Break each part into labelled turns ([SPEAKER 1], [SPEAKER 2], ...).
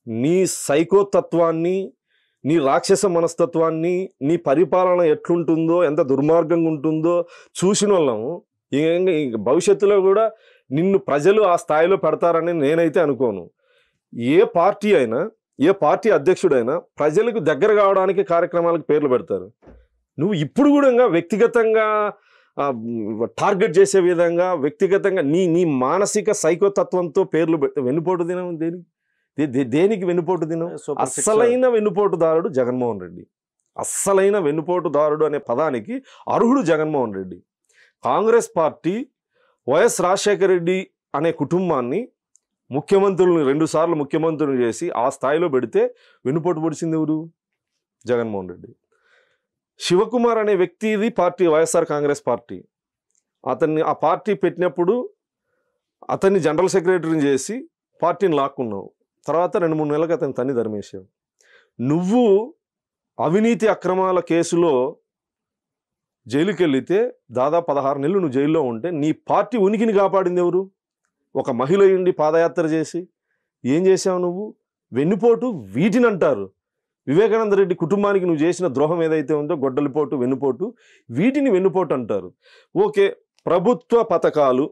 [SPEAKER 1] నీ సైకోతత్వాన్ని, నీ రాక్షస మనస్తత్వాన్ని, నీ పరిపాలన ఎట్లుంటుందో, ఎంత దుర్మార్గంగా ఉంటుందో చూసిన వాళ్ళము. భవిష్యత్తులో కూడా నిన్ను ప్రజలు ఆ స్థాయిలో పెడతారని నేనైతే అనుకోను. ఏ పార్టీ అయినా, ఏ పార్టీ అధ్యక్షుడైనా ప్రజలకు దగ్గర కావడానికి కార్యక్రమాలకు పేర్లు పెడతారు. నువ్వు ఇప్పుడు కూడా వ్యక్తిగతంగా టార్గెట్ చేసే విధంగా వ్యక్తిగతంగా నీ మానసిక సైకోతత్వంతో పేర్లు వెన్నుపోటు దినం దేనికి వెన్నుపోటు దినం? అస్సలైన వెన్నుపోటుదారుడు జగన్మోహన్ రెడ్డి. అస్సలైన వెన్నుపోటుదారుడు అనే పదానికి అర్హుడు జగన్మోహన్ రెడ్డి. కాంగ్రెస్ పార్టీ వైఎస్ రాజశేఖర రెడ్డి అనే కుటుంబాన్ని ముఖ్యమంత్రులను 2 సార్లు ముఖ్యమంత్రులు చేసి ఆ స్థాయిలో పెడితే వెన్నుపోటు పొడిచింది ఎవరు? జగన్మోహన్ రెడ్డి. శివకుమార్ అనే వ్యక్తిది పార్టీ వైఎస్ఆర్ కాంగ్రెస్ పార్టీ. అతన్ని ఆ పార్టీ పెట్టినప్పుడు అతన్ని జనరల్ సెక్రటరీని చేసి పార్టీని లాక్కున్నావు. తర్వాత 2-3 నెలలకు అతని తన్ని ధర్మేశావు. నువ్వు అవినీతి అక్రమాల కేసులో జైలుకి వెళితే దాదాపు 16 నెలలు నువ్వు జైల్లో ఉంటే నీ పార్టీ ఉనికిని కాపాడింది ఎవరు? ఒక మహిళ ఉండి పాదయాత్ర చేసి ఏం చేసావు నువ్వు? వెన్నుపోటు వీటిని అంటారు. వివేకానంద రెడ్డి కుటుంబానికి నువ్వు చేసిన ద్రోహం ఏదైతే ఉందో, గొడ్డలిపోటు, వెన్నుపోటు, వీటిని వెన్నుపోటు అంటారు. ఓకే, ప్రభుత్వ పథకాలు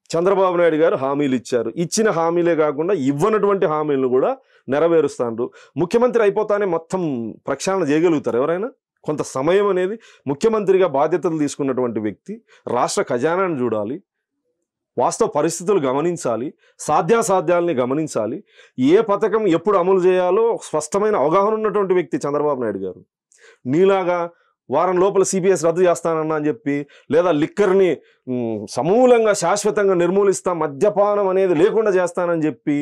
[SPEAKER 1] చంద్రబాబు నాయుడు గారు హామీలు ఇచ్చారు. ఇచ్చిన హామీలే కాకుండా ఇవ్వనటువంటి హామీలను కూడా నెరవేరుస్తాండ్రు. ముఖ్యమంత్రి అయిపోతానే మొత్తం ప్రక్షాళన చేయగలుగుతారు ఎవరైనా? కొంత సమయం అనేది ముఖ్యమంత్రిగా బాధ్యతలు తీసుకున్నటువంటి వ్యక్తి రాష్ట్ర ఖజానాను చూడాలి, వాస్తవ పరిస్థితులు గమనించాలి, సాధ్యాసాధ్యాలని గమనించాలి, ఏ పథకం ఎప్పుడు అమలు చేయాలో స్పష్టమైన అవగాహన ఉన్నటువంటి వ్యక్తి చంద్రబాబు నాయుడు గారు. నీలాగా వారం లోపల సిపిఎస్ రద్దు చేస్తానన్నా అని చెప్పి, లేదా లిక్కర్ని సమూలంగా శాశ్వతంగా నిర్మూలిస్తా, మద్యపానం అనేది లేకుండా చేస్తానని చెప్పి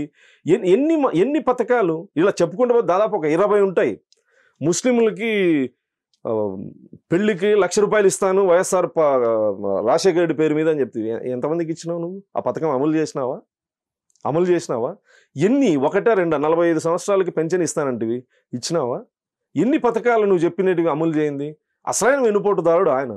[SPEAKER 1] ఎన్ని పథకాలు ఇలా చెప్పుకుంటే దాదాపు ఒక 20 ఉంటాయి. ముస్లింలకి పెళ్లికి 1,00,000 రూపాయలు ఇస్తాను వైఎస్ఆర్ రాజశేఖర రెడ్డి పేరు మీద అని చెప్తే ఎంతమందికి ఇచ్చినావు నువ్వు? ఆ పథకం అమలు చేసినావా? ఎన్ని? 1-2 45 సంవత్సరాలకి పెన్షన్ ఇస్తానంటివి, ఇచ్చినావా? ఎన్ని పథకాలు నువ్వు చెప్పినట్టుగా అమలు చేయింది? అసలైన వెన్నుపోటుదారుడు ఆయన.